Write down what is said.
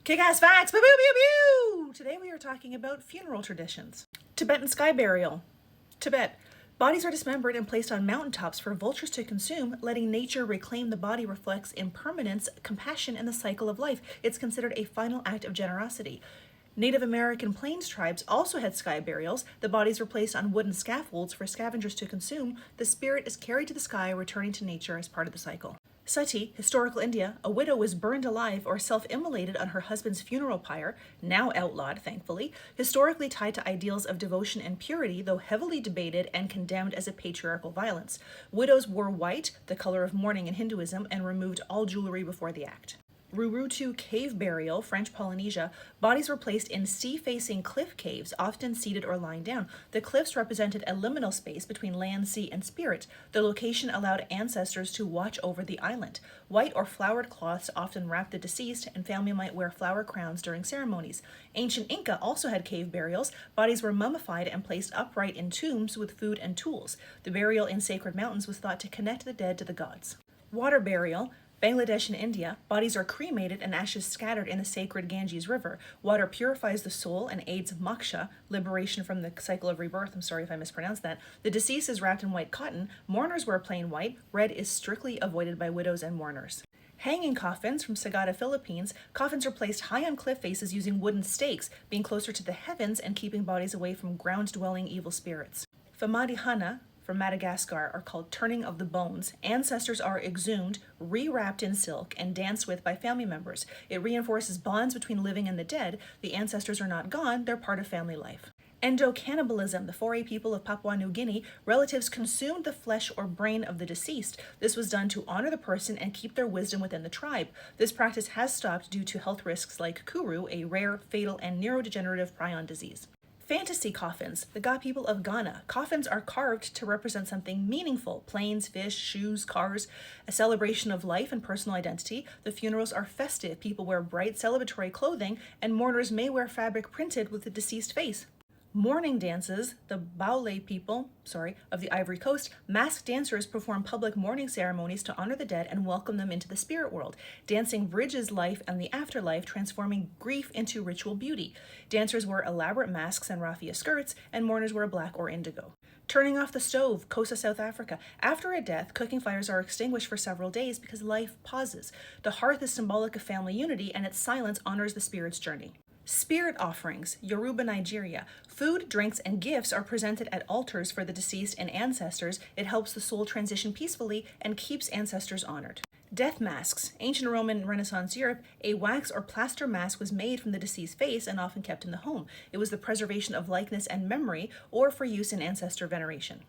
Kick-ass facts! Pew, pew, pew, pew! Today we are talking about funeral traditions. Tibetan sky burial. Tibet. Bodies are dismembered and placed on mountaintops for vultures to consume, letting nature reclaim the body reflects impermanence, compassion, and the cycle of life. It's considered a final act of generosity. Native American Plains tribes also had sky burials. The bodies were placed on wooden scaffolds for scavengers to consume. The spirit is carried to the sky, returning to nature as part of the cycle. Sati, historical India, a widow was burned alive or self-immolated on her husband's funeral pyre, now outlawed, thankfully, historically tied to ideals of devotion and purity, though heavily debated and condemned as a patriarchal violence. Widows wore white, the color of mourning in Hinduism, and removed all jewelry before the act. Rurutu cave burial, French Polynesia. Bodies were placed in sea-facing cliff caves, often seated or lying down. The cliffs represented a liminal space between land, sea, and spirit. The location allowed ancestors to watch over the island. White or flowered cloths often wrapped the deceased, and family might wear flower crowns during ceremonies. Ancient Inca also had cave burials. Bodies were mummified and placed upright in tombs with food and tools. The burial in sacred mountains was thought to connect the dead to the gods. Water burial. Bangladesh and India, bodies are cremated and ashes scattered in the sacred Ganges River. Water purifies the soul and aids moksha, liberation from the cycle of rebirth. I'm sorry if I mispronounced that. The deceased is wrapped in white cotton. Mourners wear plain white. Red is strictly avoided by widows and mourners. Hanging coffins from Sagada, Philippines. Coffins are placed high on cliff faces using wooden stakes, being closer to the heavens and keeping bodies away from ground-dwelling evil spirits. Famadihana from Madagascar are called turning of the bones. Ancestors are exhumed, rewrapped in silk, and danced with by family members. It reinforces bonds between living and the dead. The ancestors are not gone, they're part of family life. Endocannibalism, the Foray people of Papua New Guinea, relatives consumed the flesh or brain of the deceased. This was done to honor the person and keep their wisdom within the tribe. This practice has stopped due to health risks like Kuru, a rare, fatal, and neurodegenerative prion disease. Fantasy coffins, the Ga people of Ghana. Coffins are carved to represent something meaningful. Planes, fish, shoes, cars, a celebration of life and personal identity. The funerals are festive. People wear bright celebratory clothing, and mourners may wear fabric printed with the deceased face. Mourning dances, the Baule people, of the Ivory Coast, masked dancers perform public mourning ceremonies to honor the dead and welcome them into the spirit world. Dancing bridges life and the afterlife, transforming grief into ritual beauty. Dancers wear elaborate masks and raffia skirts, and mourners wear black or indigo. Turning off the stove, Kosa, South Africa. After a death, cooking fires are extinguished for several days because life pauses. The hearth is symbolic of family unity, and its silence honors the spirit's journey. Spirit offerings, Yoruba, Nigeria. Food, drinks, and gifts are presented at altars for the deceased and ancestors. It helps the soul transition peacefully and keeps ancestors honored. Death masks. Ancient Roman Renaissance Europe, a wax or plaster mask was made from the deceased face and often kept in the home. It was the preservation of likeness and memory, or for use in ancestor veneration.